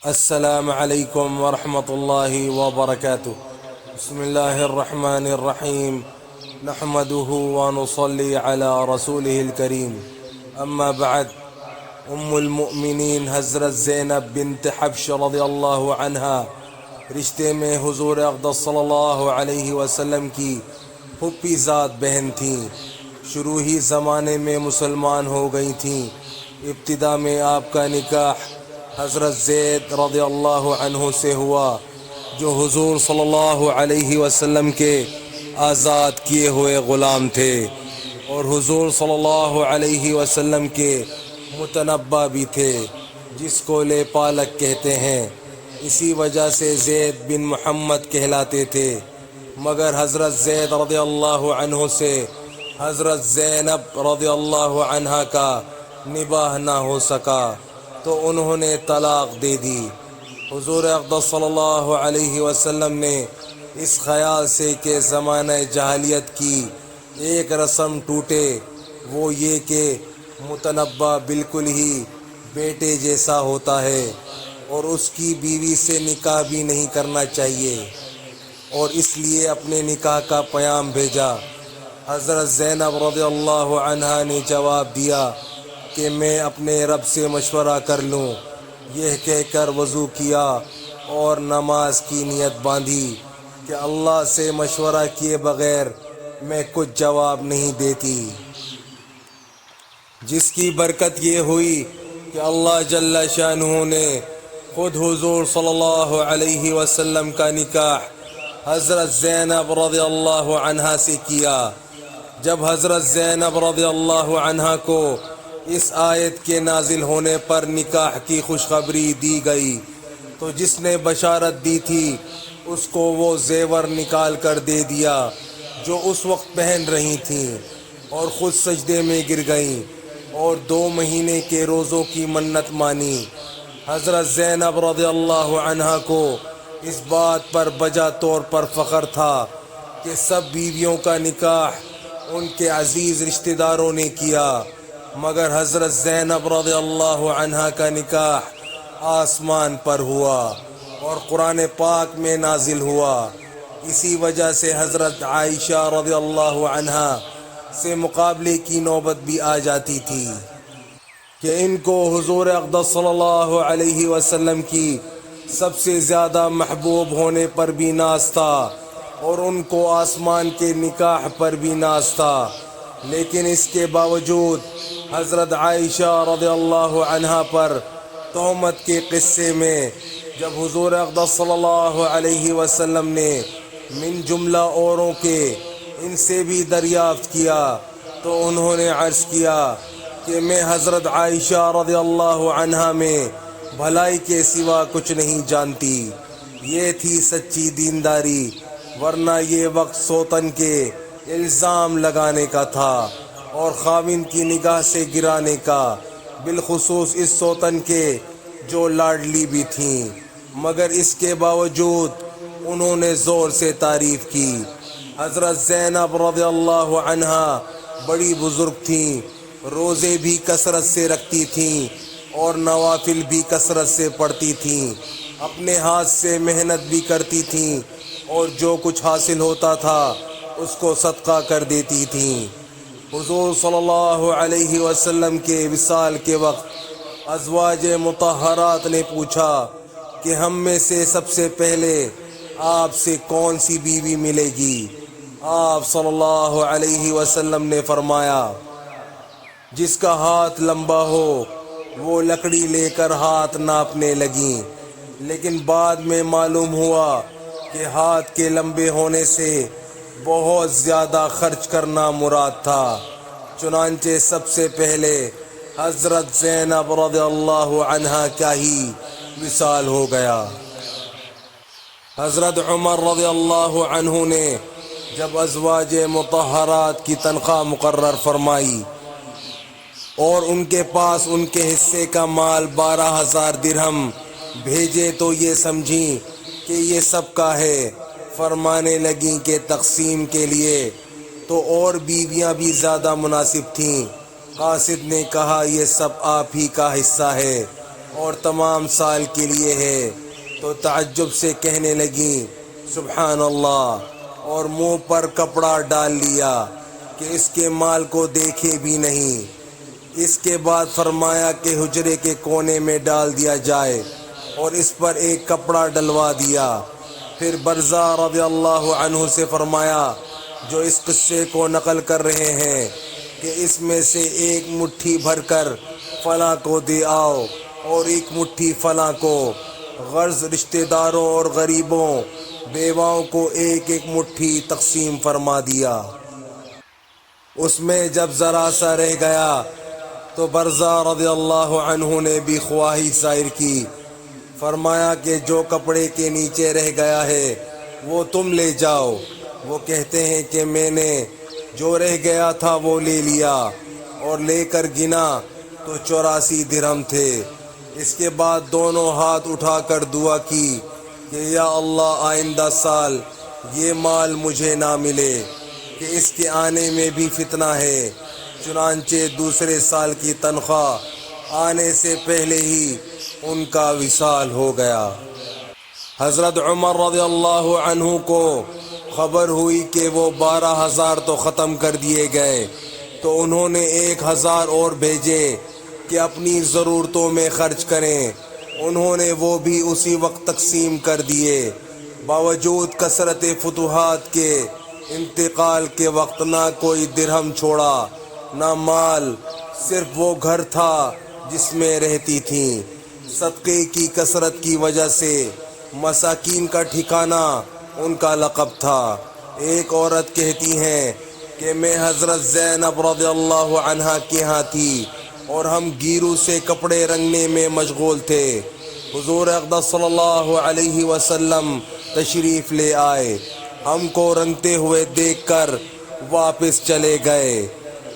السلام علیکم ورحمۃ اللہ وبرکاتہ۔ بسم اللہ الرحمن الرحیم، نحمده ونصلی علی رسوله الکریم، اما بعد۔ ام المؤمنین حضرت زینب بنت حبش رضی اللہ عنہا رشتے میں حضور اقدس صلی اللہ علیہ وسلم کی پھوپھی ذات بہن تھیں۔ شروعی زمانے میں مسلمان ہو گئی تھیں۔ ابتدا میں آپ کا نکاح حضرت زید رضی اللہ عنہ سے ہوا، جو حضور صلی اللہ علیہ وسلم کے آزاد کیے ہوئے غلام تھے اور حضور صلی اللہ علیہ وسلم کے متنبہ بھی تھے، جس کو لے پالک کہتے ہیں۔ اسی وجہ سے زید بن محمد کہلاتے تھے، مگر حضرت زید رضی اللہ عنہ سے حضرت زینب رضی اللہ عنہ کا نباہ نہ ہو سکا تو انہوں نے طلاق دے دی۔ حضور اقدس صلی اللہ علیہ وسلم نے اس خیال سے کہ زمانہ جاہلیت کی ایک رسم ٹوٹے، وہ یہ کہ متنبہ بالکل ہی بیٹے جیسا ہوتا ہے اور اس کی بیوی سے نکاح بھی نہیں کرنا چاہیے، اور اس لیے اپنے نکاح کا پیام بھیجا۔ حضرت زینب رضی اللہ عنہا نے جواب دیا کہ میں اپنے رب سے مشورہ کر لوں۔ یہ کہہ کر وضو کیا اور نماز کی نیت باندھی کہ اللہ سے مشورہ کیے بغیر میں کچھ جواب نہیں دیتی، جس کی برکت یہ ہوئی کہ اللہ جل شانہ نے خود حضور صلی اللہ علیہ وسلم کا نکاح حضرت زینب رضی اللہ عنہا سے کیا۔ جب حضرت زینب رضی اللہ عنہا کو اس آیت کے نازل ہونے پر نکاح کی خوشخبری دی گئی تو جس نے بشارت دی تھی اس کو وہ زیور نکال کر دے دیا جو اس وقت پہن رہی تھیں، اور خود سجدے میں گر گئیں اور 2 مہینے کے روزوں کی منت مانی۔ حضرت زینب رضی اللہ عنہا کو اس بات پر بجا طور پر فخر تھا کہ سب بیویوں کا نکاح ان کے عزیز رشتہ داروں نے کیا، مگر حضرت زینب رضی اللہ عنہا کا نکاح آسمان پر ہوا اور قرآن پاک میں نازل ہوا۔ اسی وجہ سے حضرت عائشہ رضی اللہ عنہا سے مقابلے کی نوبت بھی آ جاتی تھی کہ ان کو حضور اقدس صلی اللہ علیہ وسلم کی سب سے زیادہ محبوب ہونے پر بھی ناز تھا اور ان کو آسمان کے نکاح پر بھی ناز تھا، لیکن اس کے باوجود حضرت عائشہ رضی اللہ عنہا پر تہمت کے قصے میں جب حضور اقدس صلی اللہ علیہ وسلم نے من جملہ اوروں کے ان سے بھی دریافت کیا تو انہوں نے عرض کیا کہ میں حضرت عائشہ رضی اللہ عنہا میں بھلائی کے سوا کچھ نہیں جانتی۔ یہ تھی سچی دینداری، ورنہ یہ وقت سوتن کے الزام لگانے کا تھا اور خاوند کی نگاہ سے گرانے کا، بالخصوص اس سوتن کے جو لاڈلی بھی تھیں، مگر اس کے باوجود انہوں نے زور سے تعریف کی۔ حضرت زینب رضی اللہ عنہا بڑی بزرگ تھیں، روزے بھی کثرت سے رکھتی تھیں اور نوافل بھی کثرت سے پڑھتی تھیں، اپنے ہاتھ سے محنت بھی کرتی تھیں اور جو کچھ حاصل ہوتا تھا اس کو صدقہ کر دیتی تھیں۔ حضور صلی اللہ علیہ وسلم کے وصال کے وقت ازواج مطہرات نے پوچھا کہ ہم میں سے سب سے پہلے آپ سے کون سی بیوی ملے گی؟ آپ صلی اللہ علیہ وسلم نے فرمایا، جس کا ہاتھ لمبا ہو۔ وہ لکڑی لے کر ہاتھ ناپنے لگیں، لیکن بعد میں معلوم ہوا کہ ہاتھ کے لمبے ہونے سے بہت زیادہ خرچ کرنا مراد تھا، چنانچہ سب سے پہلے حضرت زینب رضی اللہ عنہا کا ہی وصال ہو گیا۔ حضرت عمر رضی اللہ عنہ نے جب ازواج مطہرات کی تنخواہ مقرر فرمائی اور ان کے پاس ان کے حصے کا مال 12,000 درہم بھیجے تو یہ سمجھیں کہ یہ سب کا ہے، فرمانے لگیں کہ تقسیم کے لیے تو اور بیویاں بھی زیادہ مناسب تھیں۔ قاصد نے کہا یہ سب آپ ہی کا حصہ ہے، اور تمام سال کے لیے ہے، تو تعجب سے کہنے لگیں سبحان اللہ، اور منہ پر کپڑا ڈال لیا کہ اس کے مال کو دیکھے بھی نہیں۔ اس کے بعد فرمایا کہ حجرے کے کونے میں ڈال دیا جائے اور اس پر ایک کپڑا ڈلوا دیا۔ پھر برزہ رضی اللہ عنہ سے فرمایا جو اس قصے کو نقل کر رہے ہیں کہ اس میں سے ایک مٹھی بھر کر فلاں کو دے آؤ اور ایک مٹھی فلاں کو، غرض رشتہ داروں اور غریبوں بیواؤں کو ایک ایک مٹھی تقسیم فرما دیا۔ اس میں جب ذرا سا رہ گیا تو برزہ رضی اللہ عنہ نے بھی خواہش ظاہر کی، فرمایا کہ جو کپڑے کے نیچے رہ گیا ہے وہ تم لے جاؤ۔ وہ کہتے ہیں کہ میں نے جو رہ گیا تھا وہ لے لیا اور لے کر گنا تو 84 درہم تھے۔ اس کے بعد دونوں ہاتھ اٹھا کر دعا کی کہ یا اللہ آئندہ سال یہ مال مجھے نہ ملے کہ اس کے آنے میں بھی فتنہ ہے۔ چنانچہ دوسرے سال کی تنخواہ آنے سے پہلے ہی ان کا وصال ہو گیا۔ حضرت عمر رضی اللہ عنہ کو خبر ہوئی کہ وہ 12,000 تو ختم کر دیے گئے، تو انہوں نے 1,000 اور بھیجے کہ اپنی ضرورتوں میں خرچ کریں۔ انہوں نے وہ بھی اسی وقت تقسیم کر دیے۔ باوجود کثرت فتوحات کے انتقال کے وقت نہ کوئی درہم چھوڑا نہ مال، صرف وہ گھر تھا جس میں رہتی تھیں۔ صدقے کی کثرت کی وجہ سے مساکین کا ٹھکانہ ان کا لقب تھا۔ ایک عورت کہتی ہیں کہ میں حضرت زینب رضی اللہ عنہا کے ہاں تھی اور ہم گیرو سے کپڑے رنگنے میں مشغول تھے۔ حضور اقدس صلی اللہ علیہ وسلم تشریف لے آئے، ہم کو رنگتے ہوئے دیکھ کر واپس چلے گئے۔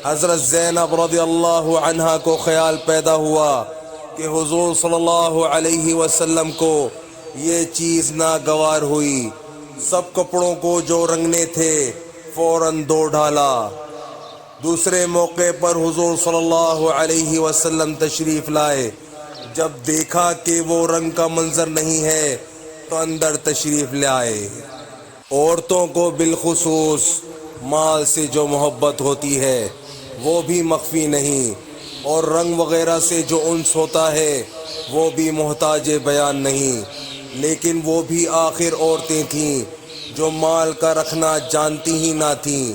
حضرت زینب رضی اللہ عنہا کو خیال پیدا ہوا کہ حضور صلی اللہ علیہ وسلم کو یہ چیز ناگوار ہوئی۔ سب کپڑوں کو جو رنگنے تھے فوراً دھو ڈالا۔ دوسرے موقع پر حضور صلی اللہ علیہ وسلم تشریف لائے، جب دیکھا کہ وہ رنگ کا منظر نہیں ہے تو اندر تشریف لائے۔ عورتوں کو بالخصوص مال سے جو محبت ہوتی ہے وہ بھی مخفی نہیں، اور رنگ وغیرہ سے جو انس ہوتا ہے وہ بھی محتاج بیان نہیں، لیکن وہ بھی آخر عورتیں تھیں جو مال کا رکھنا جانتی ہی نہ تھیں،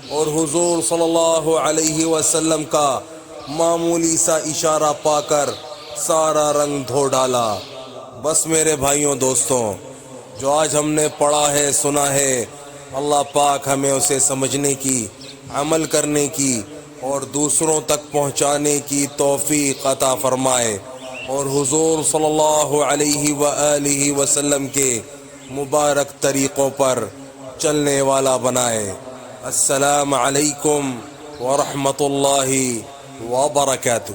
اور حضور صلی اللہ علیہ وسلم کا معمولی سا اشارہ پا کر سارا رنگ دھو ڈالا۔ بس میرے بھائیوں دوستوں، جو آج ہم نے پڑھا ہے سنا ہے، اللہ پاک ہمیں اسے سمجھنے کی، عمل کرنے کی اور دوسروں تک پہنچانے کی توفیق عطا فرمائے، اور حضور صلی اللہ علیہ وآلہ وسلم کے مبارک طریقوں پر چلنے والا بنائے۔ السلام علیکم ورحمۃ اللہ وبرکاتہ۔